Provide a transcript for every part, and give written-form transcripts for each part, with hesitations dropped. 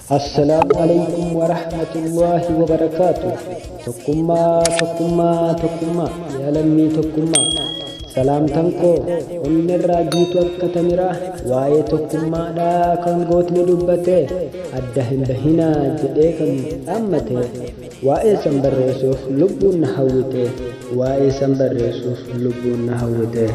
Assalamualaikum warahmatullahi wabarakatuh. Tokkummaa yaalamii tokkummaa salaamtanko onnirraa jiitu akka tamiraa waa'ee tokkummaadhaa kan gootni dubbate adda hin bahinaa jedhee kan dhaammate waa'ee san barreessuuf lubbuun na hawwite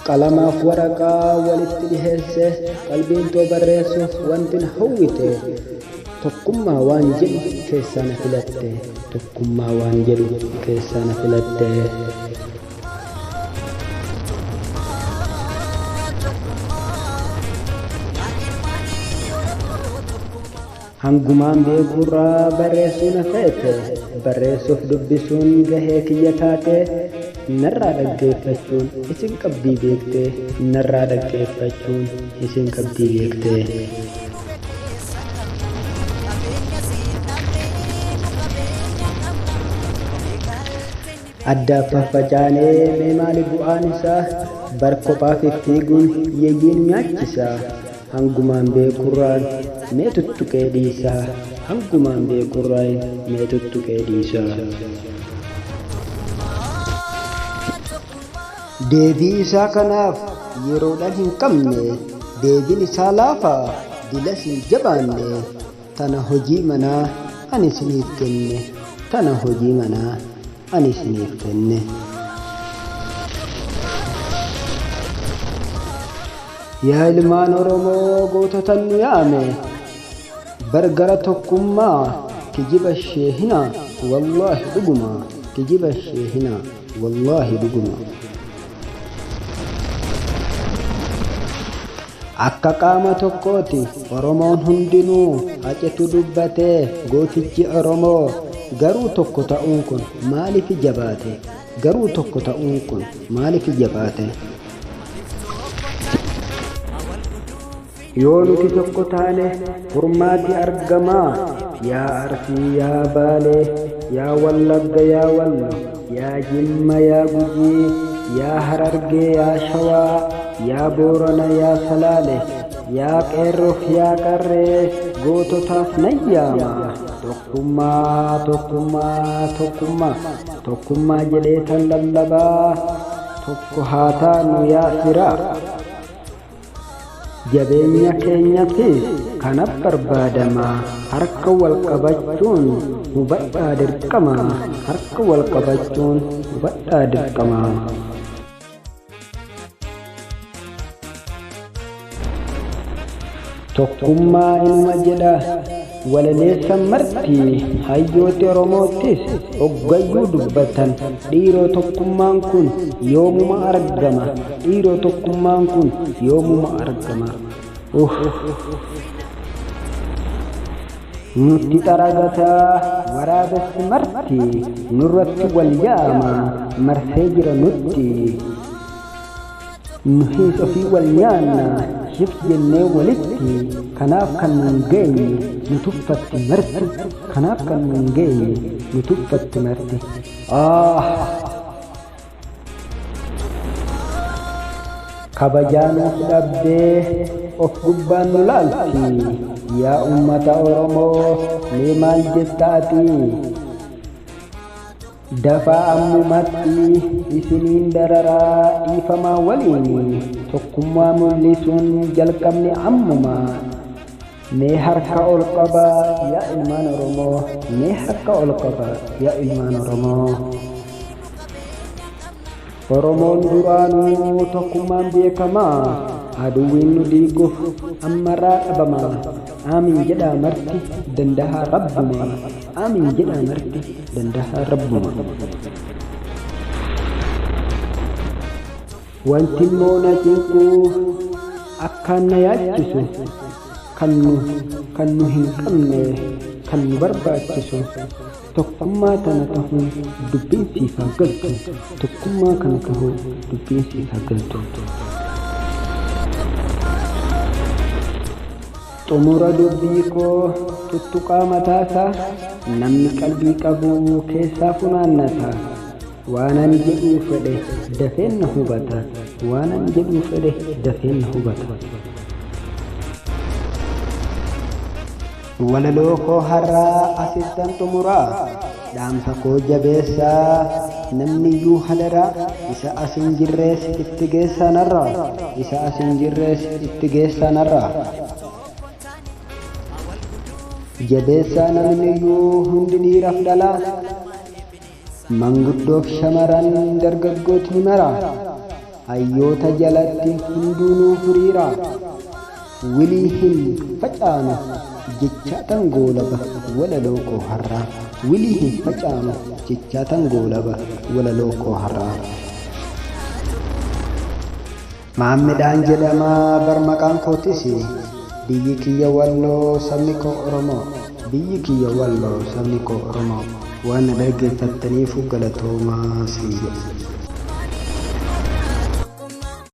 qalamaaf waraqaa walitti dhiheesse qalbiin too barreessuuf wanti na hawwite tokkummaa waan jedhu keessaa na filatte hangumaan beekurraa barreessuu na feete barreessuuf dubbisuun gahee kiyya taate narraa dhaggeeffachuun isin qabdii beekte adda faffacaanee mee maali bu'aan isaa bar kophaaf fiiguun hiyyeeyyiin nyaachisa hangumaan beekurraan mee tuttuqee dhiisa deebii isaa kanaaf yeroodhaan hin qabne deebiin isaa laafaa dilas hin jabaanne tana hojii manaa ani isiniif kenne yaa ilmaan Oromoo goototan nu yaame bargara tokkummaa kijiba sheehina wallaahi dhuguma akka qaama tokkooti Oromoon hundinuu hacetu dubbatee gootichi Oromoo garuu tokko ta'uun kun maaliif jabaate yoo nuti tokko taane furmaati argamaa yaa Arsii yaa Baalee yaa Wallagga yaa Wallo yaa Jimma yaa Gujii yaa Harargee yaa Shawaa yaa Boorana yaa Salaale yaa Qeerroof yaa Qarree goototaaf nayyaama tokkummaa jedhee tan lallabaa tokko haa taanu yaa firaa jabeenya keenyattis kana barbaadamaa harka wal qabachuun hubadhaa dirqama tokkummaa inuma jedha walaleessan marti hayyooti Oromoottis oggayyuu dubbatan dhiiroo tokkummaan kun yoomuma argama nutti xaragataa waraabessi marti nurratti wal yaama marsee jira nutti nuhiis ofii wal nyaanna shif jennee walitti kanaaf kan nun geenye nu tuffatti marti kabajaanuuf dhabdee of gubbaan nu laalti yaa ummata Oromoo mee maal jettaati dafaa ammumatti isiniin dararaa dhiifamaa waliin tokkummaa mul'isuun jalqabni ammumaa mee harka ol qaba yaa ilmaan Oromoo Oromoon duraanuu tokkummaan beekamaa aduwwiin nu diiguuf ammarraa dhabamaa amiin jedhaa marti dandahaa rabbuma wanti immoo na cinquu akkaan na yaachisu kan nu hin qabne kan nu barbaachisu tokkummaa kana ta'uun dubbiin siif haa galtu xumura dubbii koo tuttuqaa mataasaa namni qalbii qabu keessaa funaannata waanan jedhuu fedhe dafeen na hubata waanan jedhu fedhe dafeen hubata. Walaloo koo har'aa asittan xumuraa, dhaamsa koo jabeessaa namniyyuu hadaraa, isa asin jirrees itti geessanarraa, isa asin jirrees itti geessanarraa. Jabeessaa namniyyuu hundi dhiiraaf dhalaa, manguddoof shamaran dargaggootni maraa, hayyoota jalatti hunduunuu firiiraa. Wilii hin facaanu jechaatan goolaba walaloo koo har'aa, wilii hin facaanu jechaatan goolaba walaloo koo har'aa. Maammidhaan jedhamaa bar maqaan kootis, biyyi kiyya Walloo sabni koo Oromoo, biyyi kiyya Walloo sabni koo Oromoo. Waan dhaggeeffattaniif galatoomaa siin jedha.